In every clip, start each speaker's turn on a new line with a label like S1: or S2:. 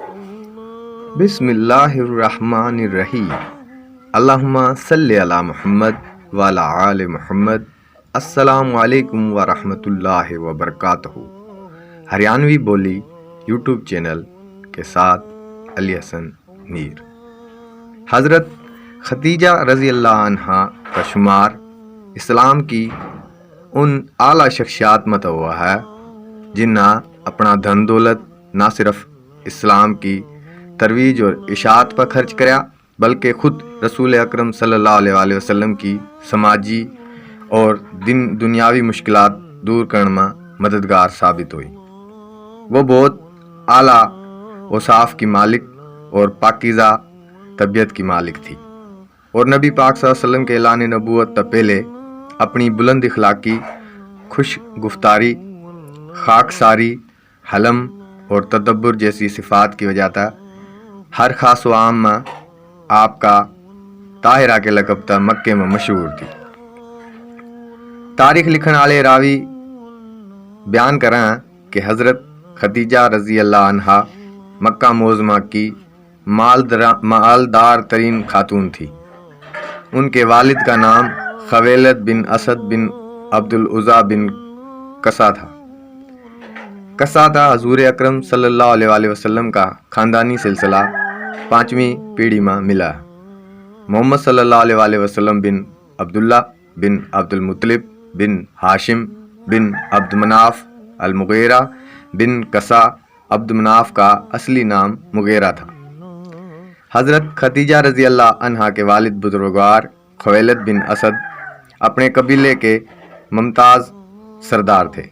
S1: بسم اللہ الرحمن الرحیم اللہم صلی علی محمد وعلی آل محمد۔ السلام علیکم ورحمۃ اللہ وبرکاتہ۔ ہریانوی بولی یوٹیوب چینل کے ساتھ علی حسن میر۔ حضرت خدیجہ رضی اللہ عنہا کا شمار اسلام کی ان اعلیٰ شخصیات میں ہوا ہے جنہاں اپنا دھن دولت نہ صرف اسلام کی ترویج اور اشاعت پر خرچ کریا بلکہ خود رسول اکرم صلی اللہ علیہ وآلہ وسلم کی سماجی اور دنیاوی مشکلات دور کرنے میں مددگار ثابت ہوئی۔ وہ بہت اعلیٰ اوصاف کی مالک اور پاکیزہ طبیعت کی مالک تھی، اور نبی پاک صلی اللہ علیہ وسلم کے اعلان نبوت تا پہلے اپنی بلند اخلاقی، خوش گفتاری، خاکساری، حلم اور تدبر جیسی صفات کی وجہ تا ہر خاص و عام میں آپ کا طاہرہ کے لقب تا مکے میں مشہور تھی۔ تاریخ لکھن والے راوی بیان کریں کہ حضرت خدیجہ رضی اللہ عنہا مکہ معظمہ کی مالدار ترین خاتون تھی۔ ان کے والد کا نام خویلد بن اسد بن عبد العزیٰ بن قصہ تھا۔ قصہ تھا حضور اکرم صلی اللہ علیہ وآلہ وسلم کا خاندانی سلسلہ 5ویں پیڑھی میں ملا ہے۔ محمد صلی اللہ علیہ وآلہ وسلم بن عبداللہ بن عبد المطلب بن ہاشم بن عبد مناف المغیرہ بن قصہ۔ عبد مناف کا اصلی نام مغیرہ تھا۔ حضرت خدیجہ رضی اللہ عنہا کے والد بزرگوار خویلد بن اسد اپنے قبیلے کے ممتاز سردار تھے۔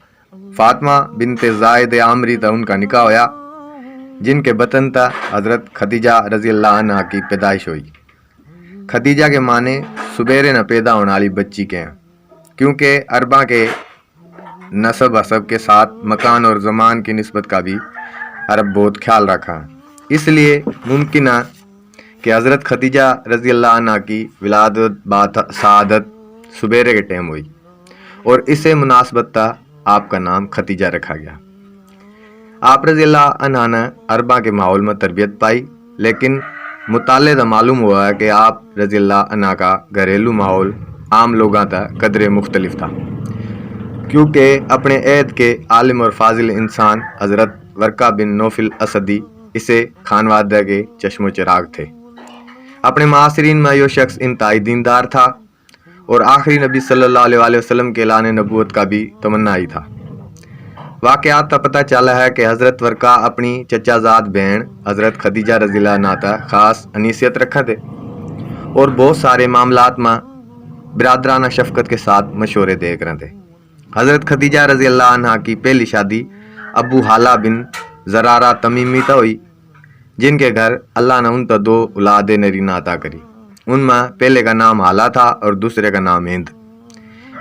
S1: فاطمہ بنت زائد عامری تا ان کا نکاح ہویا، جن کے بطن تا حضرت خدیجہ رضی اللہ عنہا کی پیدائش ہوئی۔ خدیجہ کے معنی سبیرے نہ پیدا ہونے والی بچی کے ہیں، کیونکہ عرباں کے نسب حسب کے ساتھ مکان اور زمان کی نسبت کا بھی عرب بہت خیال رکھا ہے۔ اس لیے ممکن ہے کہ حضرت خدیجہ رضی اللہ عنہا کی ولادت سعادت سبیرے کے ٹائم ہوئی، اور اسے مناسبت تا آپ کا نام خدیجہ رکھا گیا۔ آپ رضی اللہ عنہ نے عرباں کے ماحول میں تربیت پائی، لیکن مطالعے دا معلوم ہوا ہے کہ آپ رضی اللہ عنہ کا گھریلو ماحول عام لوگاں تا قدرے مختلف تھا، کیونکہ اپنے عہد کے عالم اور فاضل انسان حضرت ورقہ بن نوفل اسدی اسے خانوادہ کے چشم و چراغ تھے۔ اپنے معاصرین میں یہ شخص انتہائی دیندار تھا اور آخری نبی صلی اللہ علیہ وآلہ وسلم کے اعلان نبوت کا بھی تمنائی تھا۔ واقعات کا پتہ چلا ہے کہ حضرت ورقہ اپنی چچا زاد بہن حضرت خدیجہ رضی اللہ عنہا تا خاص انیسیت رکھا تھے، اور بہت سارے معاملات میں برادرانہ شفقت کے ساتھ مشورے دے کر تھے۔ حضرت خدیجہ رضی اللہ عنہا کی پہلی شادی ابو حالہ بن زرارہ تمیمی تا ہوئی، جن کے گھر اللہ نے ان تا 2 اولاد نرینہ عطا کری۔ ان میں پہلے کا نام حالہ تھا اور دوسرے کا نام ہند۔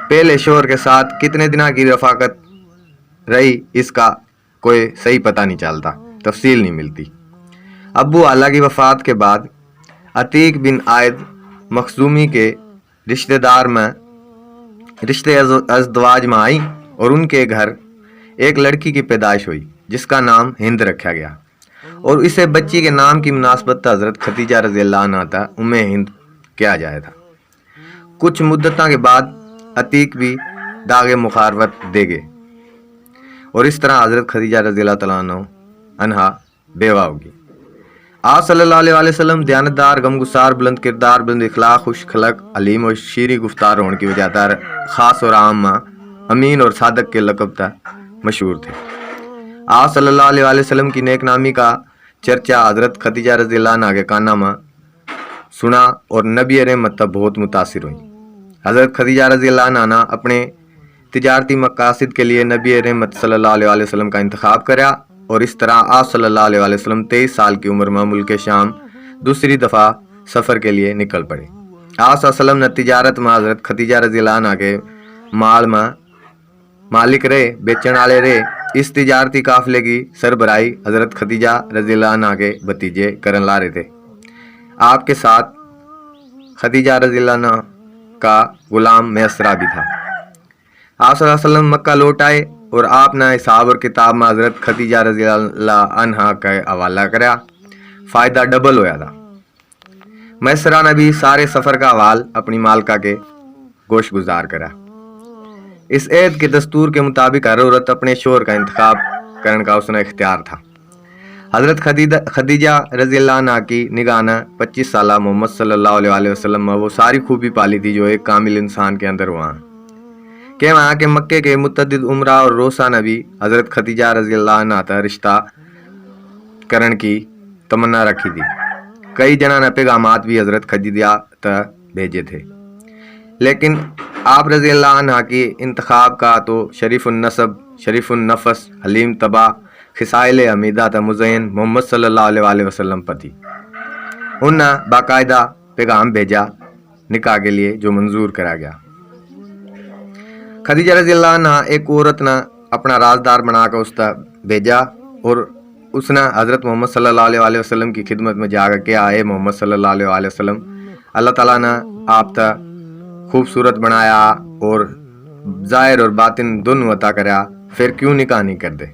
S1: پہلے شوہر کے ساتھ کتنے دنوں کی رفاقت رہی اس کا کوئی صحیح پتہ نہیں چلتا، تفصیل نہیں ملتی۔ ابو حالہ کی وفات کے بعد عتیق بن عائد مخزومی کے رشتہ دار میں رشتے ازدواج میں آئیں، اور ان کے گھر ایک لڑکی کی پیدائش ہوئی جس کا نام ہند رکھا گیا، اور اسے بچی کے نام کی مناسبت حضرت خدیجہ رضی اللہ عنہا تا ہند کیا جائے تھا۔ کچھ مدتوں کے بعد عتیق بھی داغ مخاربت دے گئے، اور اس طرح حضرت خدیجہ رضی اللہ تعالیٰ عنہا بیوہ ہوگی۔ آپ صلی اللہ علیہ وآلہ وسلم دیانتدار، غمگسار، بلند کردار، بلند اخلاق، خوش خلق، علیم اور شیریں گفتار ہونے کی وجہ سے خاص اور عام میں امین اور صادق کے لقب تا مشہور تھے۔ آپ صلی اللہ علیہ وآلہ وسلم کی نیک نامی کا چرچا حضرت خدیجہ رضی اللہ عنہا کے کانہ میں سنا، اور نبی رحمت تا بہت متاثر ہوئی۔ حضرت خدیجہ رضی اللہ عنہا اپنے تجارتی مقاصد کے لیے نبی رحمت صلی اللہ علیہ وآلہ وسلم کا انتخاب کریا، اور اس طرح آپ صلی اللہ علیہ وآلہ وسلم 23 سال کی عمر میں ملک شام دوسری دفعہ سفر کے لیے نکل پڑے۔ آپ صلی اللہ علیہ وسلم نے تجارت میں حضرت خدیجہ رضی اللہ عنہا کے مال میں مالک رہے، بیچن والے رہے۔ اس تجارتی قافلے کی سربراہی حضرت خدیجہ رضی اللہ عنہا کے بھتیجے کرن لا رہے تھے۔ آپ کے ساتھ خدیجہ رضی اللہ عنہا کا غلام میسرہ بھی تھا۔ آپ صلی اللہ علیہ وسلم مکہ لوٹ آئے اور آپ نے حساب اور کتاب میں حضرت خدیجہ رضی اللہ عنہا کا حوالہ کریا، فائدہ ڈبل ہویا تھا۔ میسرہ نے بھی سارے سفر کا حوال اپنی مالکہ کے گوش گزار کرا۔ اس عہد کے دستور کے مطابق ہر عورت اپنے شوہر کا انتخاب کرنے کا اس نے اختیار تھا۔ حضرت خدیجہ رضی اللہ عنہ کی نگاہ نے 25 سالہ محمد صلی اللہ علیہ وسلم میں وہ ساری خوبی پالی تھی جو ایک کامل انسان کے اندر ہوا کہ وہاں کے مکے کے متعدد عمرہ اور روسا نے بھی حضرت خدیجہ رضی اللہ عنہ تا رشتہ کرن کی تمنا رکھی تھی۔ کئی جنہ نے پیغامات بھی حضرت خدیجہ تا بھیجے تھے، لیکن آپ رضی اللہ عنہ کی انتخاب کا تو شریف النسب، شریف النفس، حلیم طبع، خصائل حمیدہ تا مزین محمد صلی اللہ علیہ وسلم پتی انہوں نے باقاعدہ پیغام بھیجا نکاح کے لیے جو منظور کرا گیا۔ خدیجہ رضی اللہ عنہ ایک عورت نے اپنا رازدار بنا کر اس تا بھیجا اور اس نے حضرت محمد صلی اللہ علیہ وسلم کی خدمت میں جا کر کہا، اے محمد صلی اللہ علیہ وسلم، اللہ تعالیٰ نے آپ تا خوبصورت بنایا اور ظاہر اور باطن دونوں عطا کریا، پھر کیوں نکاح نہیں کر دے؟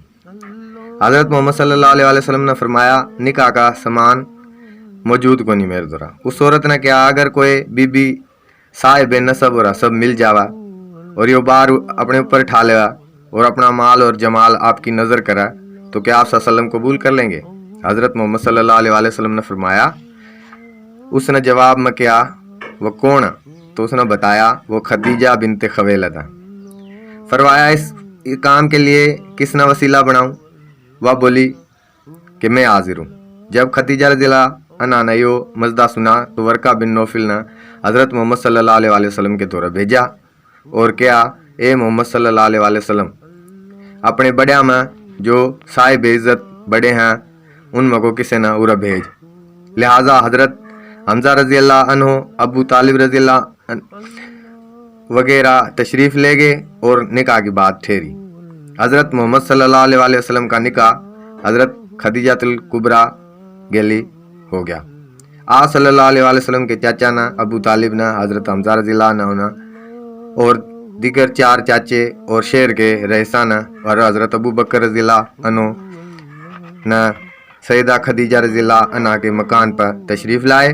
S1: حضرت محمد صلی اللہ علیہ وسلم نے فرمایا، نکاح کا سامان موجود کو نہیں میرے دورا۔ اس عورت نے کہا، اگر کوئی بی بی صاحب نسب اور حسب مل جاوا اور یہ بار اپنے اوپر اٹھا لیا اور اپنا مال اور جمال آپ کی نظر کرا تو کیا آپ صلی اللہ علیہ وسلم قبول کر لیں گے؟ حضرت محمد صلی اللہ علیہ وسلم نے فرمایا، اس نے جواب میں کیا، وہ کون؟ تو اس نے بتایا، وہ خدیجہ بنت خویلد ہے۔ فرمایا، اس کام کے لیے کس نے وسیلہ بناؤں؟ وہ بولی کہ میں حاضر ہوں۔ جب خدیجہ رضی اللہ عنہا نے یہ مزدہ سنا تو ورقہ بن نوفل نے حضرت محمد صلی اللہ علیہ وسلم کے دورہ بھیجا اور کہا، اے محمد صلی اللہ علیہ وسلم، اپنے بڑیا میں جو صاحب عزت بڑے ہیں ان میں کو کسی نہ ارہ بھیج۔ لہٰذا حضرت حمزہ رضی اللہ عنہ، ابو طالب رضی اللہ وغیرہ تشریف لے گئے اور نکاح کی بات ٹھہری۔ حضرت محمد صلی اللہ علیہ وسلم کا نکاح حضرت خدیجہ الکبریٰ گیلی ہو گیا۔ آپ صلی اللہ علیہ وسلم کے چاچا نے ابو طالب نے حضرت حمزہ رضی اللہ عنہ اور دیگر 4 چاچے اور شہر کے رئیسان اور حضرت ابو بکر رضی اللہ عنہ نے سیدہ خدیجہ رضی اللہ عنہ کے مکان پر تشریف لائے۔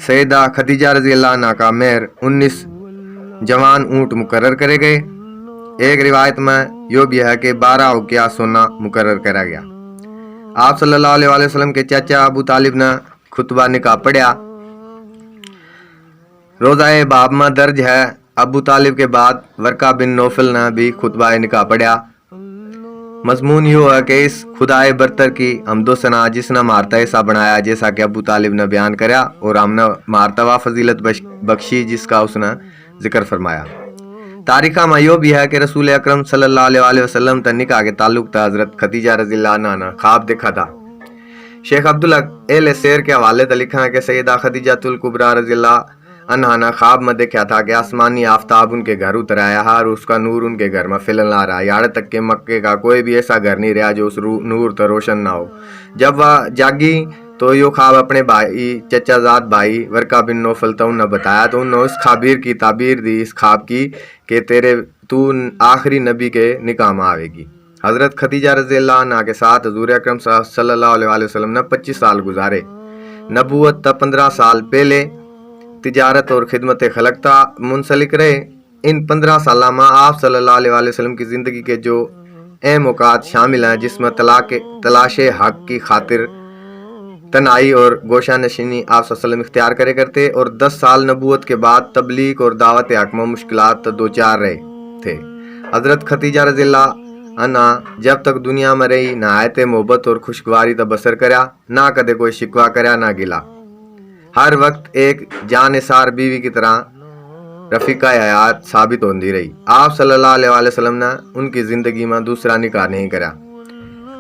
S1: سیدہ خدیجہ رضی اللہ عنہ کا مہر 19 جوان اونٹ مقرر کرے گئے۔ ایک روایت میں یہ بھی ہے کہ 12 اوقیہ سونا مقرر کرا گیا۔ آپ صلی اللہ علیہ وسلم کے چاچا ابو طالب نے خطبہ نکاح پڑھیا۔ روزہ باب میں درج ہے، ابو طالب کے بعد ورقہ بن نوفل نے بھی خطبہ نکاح پڑھیا۔ مضمون یہ ہے کہ اس خدائے برتر کی حمد و ثنا جس نے مارتا ایسا بنایا جیسا کہ ابو طالب نے بیان کریا، اور ہم نے مارتبہ فضیلت بخشی جس کا اس نے ذکر فرمایا۔ تاریخہ میں یہ بھی ہے کہ رسول اکرم صلی اللہ علیہ وسلم تا نکاح کے تعلق تا حضرت خدیجہ رضی اللہ عنہ نے خواب دیکھا تھا۔ شیخ عبداللہ اہل سیر کے حوالے سے لکھا ہے کہ سیدہ خدیجہ الکبریٰ رضی اللہ عنہ نے خواب میں دیکھا تھا کہ آسمانی آفتاب ان کے گھر اتر آیا اور اس کا نور ان کے گھر میں پھیلنے آ رہا، یہاں تک کہ مکے کا کوئی بھی ایسا گھر نہیں رہا جو اس نور تو روشن نہ ہو۔ جب وہ جاگی تو یہ خواب اپنے بھائی چچا زاد بھائی ورقہ بن نوفل تو انہوں نے بتایا، تو انہوں نے اس خابیر کی تعبیر دی اس خواب کی کہ تو آخری نبی کے نکاح میں آئے گی۔ حضرت خدیجہ رضی اللہ عنہ کے ساتھ حضور اکرم صلی اللہ علیہ وسلم نے 25 سال گزارے۔ نبوت تا 15 سال پہلے تجارت اور خدمت خلق تا منسلک رہے۔ ان 15 سالہ میں آپ صلی اللہ علیہ وسلم کی زندگی کے جو اہم اوقات شامل ہیں جس میں تلاش حق کی خاطر تنہائی اور گوشہ نشینی آپ صلی اللہ علیہ وسلم اختیار کرے کرتے، اور 10 سال نبوت کے بعد تبلیغ اور دعوت حق میں مشکلات دوچار رہے تھے۔ حضرت خدیجہ رضی اللہ عنہ جب تک دنیا میں رہی نہایت محبت اور خوشگواری تا بسر کریا، نہ کدے کوئی شکوہ کریا نہ گلا، ہر وقت ایک جانثار بیوی کی طرح رفیقہ حیات ثابت ہوندی رہی۔ آپ صلی اللہ علیہ وسلم نے ان کی زندگی میں دوسرا نکاح نہیں کرا۔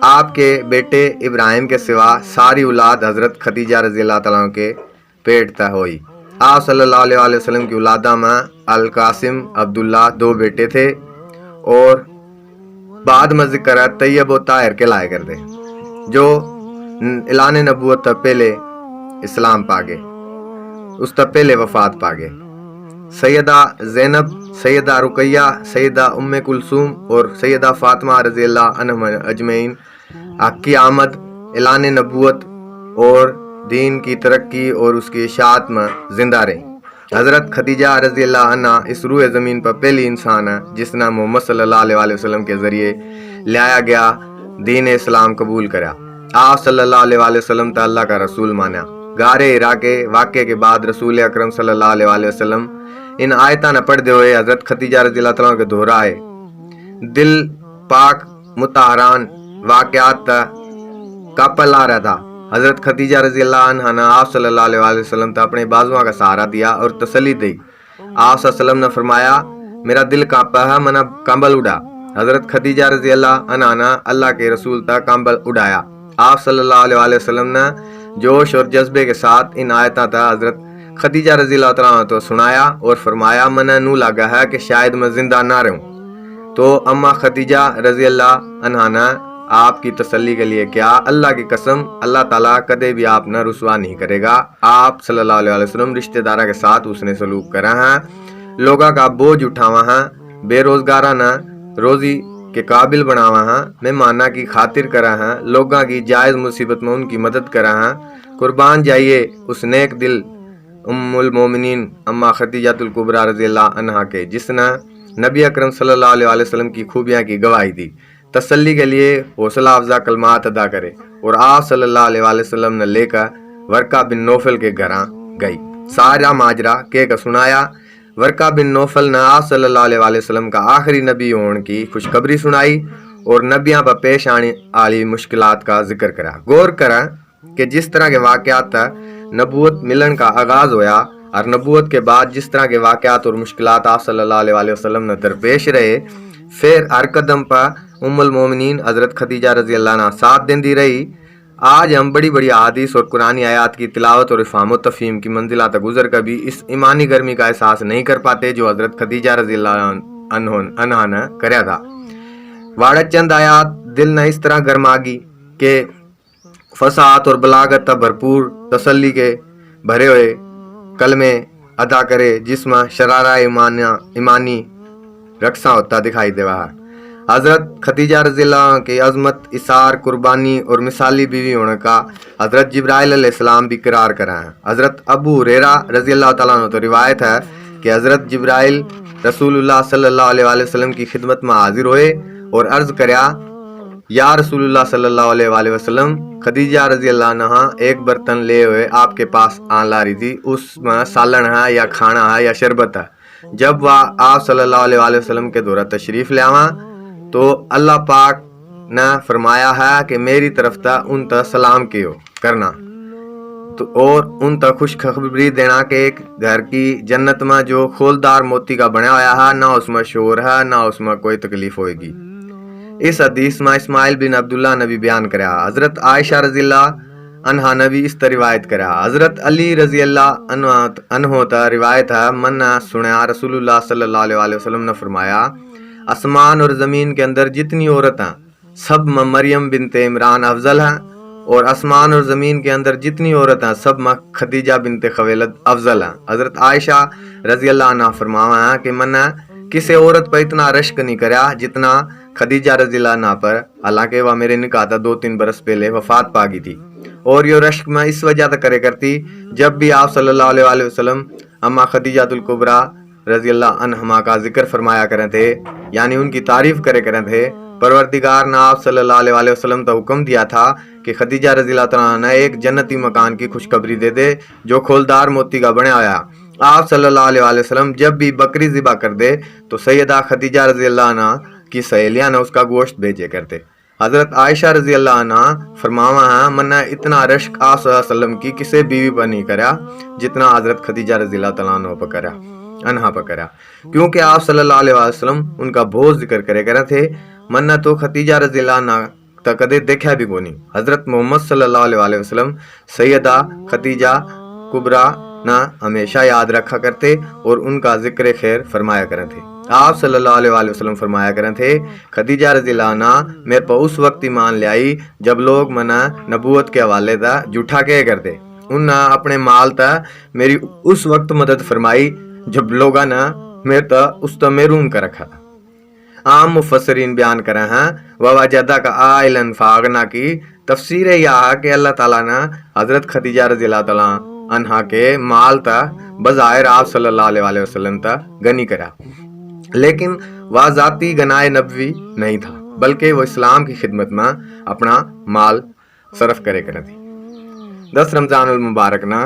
S1: آپ کے بیٹے ابراہیم کے سوا ساری اولاد حضرت خدیجہ رضی اللہ تعالیٰ کے پیٹ تہ ہوئی۔ آپ صلی اللہ علیہ وسلم کی اولادہ میں القاسم، عبداللہ 2 بیٹے تھے، اور بعد میں ذکر ہے طیب و طاہر کے لائے کر دے جو اعلان نبوت تا پہلے اسلام پا گئے، اس تا پہلے وفات پا گئے۔ سیدہ زینب، سیدہ رقیہ، سیدہ ام کلثوم اور سیدہ فاطمہ رضی اللہ عنہم اجمعین کی آمد، اعلان نبوت اور دین کی ترقی اور اس کی اشاعت میں زندہ رہی۔ حضرت خدیجہ رضی اللہ عنہ اس روح زمین پر پہلی انسان ہے جس نے محمد صلی اللہ علیہ وسلم کے ذریعے لایا گیا دین اسلام قبول کرا۔ آپ صلی اللہ علیہ وسلم تا اللہ کا رسول مانا۔ غار ہرا کے واقعے کے بعد رسول اکرم صلی اللہ علیہ وسلم ان آیتاں نہ پڑھتے ہوئے حضرت خدیجہ رضی اللہ تعالیٰ کے دہرائے دل پاک متحران واقعات تا کاپل آ رہا تھا۔ حضرت خدیجہ رضی اللہ عنہ نے آپ صلی اللہ علیہ وسلم تا اپنے بازوؤں کا سہارا دیا اور تسلی دی۔ آپ صلی اللہ علیہ وسلم نے فرمایا میرا دل کانپا ہے، منا کمبل اڑا۔ حضرت خدیجہ رضی اللہ عنہ نے اللہ کے رسول تا کمبل اڑایا۔ آپ صلی اللہ علیہ وسلم نے جوش اور جذبے کے ساتھ ان آیتاں تا حضرت خدیجہ رضی اللہ تعالیٰ تو سنایا اور فرمایا منہ نو لگا ہے کہ شاید میں زندہ نہ رہوں۔ تو اما خدیجہ رضی اللہ عنہ نے آپ کی تسلی کے لیے کیا اللہ کی قسم اللہ تعالیٰ کدے بھی آپ نہ رسوا نہیں کرے گا۔ آپ صلی اللہ علیہ وسلم رشتہ دارہ کے ساتھ اس نے سلوک کرا ہے، لوگوں کا بوجھ اٹھاوا ہے، بے روزگارہ نہ روزی کے قابل بناوا ہے، مہمانہ کی خاطر کرا ہے، لوگوں کی جائز مصیبت میں ان کی مدد کرا ہے۔ قربان جائیے اس نیک دل ام المومنین اما خدیجہ الکبریٰ رضی اللہ عنہا کے جس نے نبی اکرم صلی اللہ علیہ وسلم کی خوبیاں کی گواہی دی۔ تسلی کے لیے حوصلہ افزا کلمات ادا کرے اور آپ صلی اللہ علیہ وسلم نے لے کر ورقہ بن نوفل کے گھراں گئی، سارا ماجرا کہہ کر سنایا۔ ورقہ بن نوفل نے آپ صلی اللہ علیہ وسلم کا آخری نبی ہونے کی خوشخبری سنائی اور نبیاں پر پیش آنے والی مشکلات کا ذکر کرا۔ غور کریں کہ جس طرح کے واقعات تا نبوت ملن کا آغاز ہویا اور نبوت کے بعد جس طرح کے واقعات اور مشکلات آپ صلی اللہ علیہ وسلم نے درپیش رہے، پھر ہر قدم پر ام المومنین حضرت خدیجہ رضی اللہ عنہ ساتھ دیندی رہی۔ آج ہم بڑی بڑی احادیث اور قرآنی آیات کی تلاوت اور افہام و تفہیم کی منزلہ تک گزر کر بھی اس ایمانی گرمی کا احساس نہیں کر پاتے جو حضرت خدیجہ رضی اللہ عنہ نے کریا تھا۔ واڑہ چند آیات دل نہ اس طرح گرماگی کہ فصاحت اور بلاغت تا بھرپور تسلی کے بھرے ہوئے کلمے ادا کرے جس میں شرارہ ایمانی رقصہ ہوتا دکھائی دے رہا۔ حضرت خدیجہ رضی اللہ عنہ کی عظمت، اثار، قربانی اور مثالی بیوی ہونے کا حضرت جبرائیل علیہ السلام بھی قرار کرا ہے۔ حضرت ابو ہریرہ رضی اللہ تعالیٰ عنہ تو روایت ہے کہ حضرت جبرائیل رسول اللہ صلی اللہ علیہ وسلم کی خدمت میں حاضر ہوئے اور عرض کریا یا رسول اللہ صلی اللہ علیہ وسلم، خدیجہ رضی اللہ عنہ ایک برتن لے ہوئے آپ کے پاس آن لا رہی تھی، اس میں سالن ہے یا کھانا ہے یا شربت ہے۔ جب وہ آپ صلی اللہ علیہ وسلم کے دورہ تشریف لے آواں تو اللہ پاک نے فرمایا ہے کہ میری طرف تا ان تا سلام کیو کرنا اور ان تا خوشخبری دینا کہ ایک گھر کی جنت میں جو کھولدار موتی کا بنا ہوا ہے، نہ اس میں شور ہے نہ اس میں کوئی تکلیف ہوئے گی۔ اس حدیث میں اسماعیل بن عبداللہ نے بھی بیان کرا۔ حضرت عائشہ رضی اللہ عنہا نے بھی اس طرح روایت کرا۔ حضرت علی رضی اللہ عنہ تا روایت ہے من نے سنیا رسول اللہ صلی اللہ علیہ وسلم نے فرمایا آسمان اور زمین کے اندر جتنی عورتیں سب میں مریم بنت عمران افضل ہیں، اور آسمان اور زمین کے اندر جتنی عورتیں سب میں خدیجہ بنت خویلد افضل ہیں۔ حضرت عائشہ رضی اللہ عنہ فرمایا ہے کہ من نے کسی عورت پر اتنا رشک نہیں کریا جتنا خدیجہ رضی اللہ عنہ پر، حالانکہ وہ میرے نکاح تا 2-3 برس پہلے وفات پا گئی تھی، اور یہ رشک میں اس وجہ سے کرے کرتی جب بھی آپ صلی اللہ علیہ وسلم اما خدیجہ الکبریٰ رضی اللہ عنہما کا ذکر فرمایا کریں تھے، یعنی ان کی تعریف کرے کریں تھے، پروردگار نے آپ صلی اللہ علیہ وسلم کا حکم دیا تھا کہ خدیجہ رضی اللہ عنہ نے ایک جنتی مکان کی خوشخبری دے دے جو کھولدار موتی کا بنا ہوا۔ آپ صلی اللہ علیہ وسلم جب بھی بکری ذبح کر دے تو سیدہ خدیجہ رضی اللہ عنہ کی سہیلیاں نے اس کا گوشت بھیجے کرتے۔ حضرت عائشہ رضی اللہ عنہ فرماوا ہے من نے اتنا رشک آپ صلی اللہ علیہ وسلم کی کسی بیوی پر نہیں کریا جتنا حضرت خدیجہ رضی اللہ عنہ پر کریا، کیونکہ آپ صلی اللہ علیہ وسلم ان کا بہت ذکر کرے کرے تھے۔ من نے تو خدیجہ رضی اللہ عنہ تا کدے دیکھا بھی کونی۔ حضرت محمد صلی اللہ علیہ وسلم سیدہ خدیجہ کبریٰ نہ ہمیشہ یاد رکھا کرتے اور ان کا ذکر خیر فرمایا کرتے تھے۔ آپ صلی اللہ علیہ وسلم فرمایا کرتے تھے خدیجہ رضی اللہ عنہ میرے پا اس وقت ایمان لے آئی جب لوگ منع نبوت کے حوالے دا جھوٹا کہے کرتے، انہاں اپنے مال تا میری اس وقت مدد فرمائی جب لوگا نا میرے تا اس تا محروم کر رکھا تھا۔ عام مفسرین بیان کرے ہیں ووجدہ کا آئلن فاغنا کی تفسیر یہ کہ اللہ تعالیٰ نے حضرت خدیجہ رضی اللہ تعالیٰ عنہ کے مال تا بظاہر آپ صلی اللہ علیہ وسلم تا غنی کرا، لیکن وہ ذاتی گنائے نبوی نہیں تھا، بلکہ وہ اسلام کی خدمت میں اپنا مال صرف کرے کرا تھی۔ 10 رمضان المبارک نا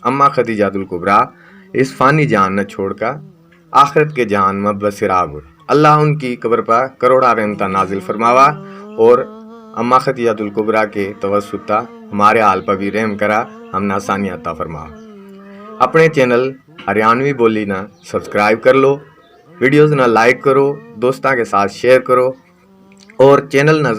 S1: اما خدیجہ الکبریٰ اس فانی جان نہ چھوڑ کر آخرت کے جہان میں بسراغ ہوئے۔ اللہ ان کی قبر پر کروڑا رحمتہ نازل فرماوا اور اما خدیجہ الکبریٰ کے توسط ہمارے حال پر بھی رحم کرا، ہم نہ آسانی عطا فرما۔ اپنے چینل ہریانوی بولی نہ سبسکرائب کر لو، ویڈیوز نہ لائک کرو، دوستاں کے ساتھ شیئر کرو اور چینل نہ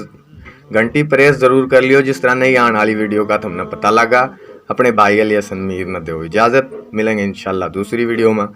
S1: گھنٹی پریس ضرور کر لیو، جس طرح نئی آنے والی ویڈیو کا تم نے پتہ لگا۔ اپنے بھائی علی حسن میر نہ دو اجازت، ملیں گے انشاءاللہ دوسری ویڈیو میں۔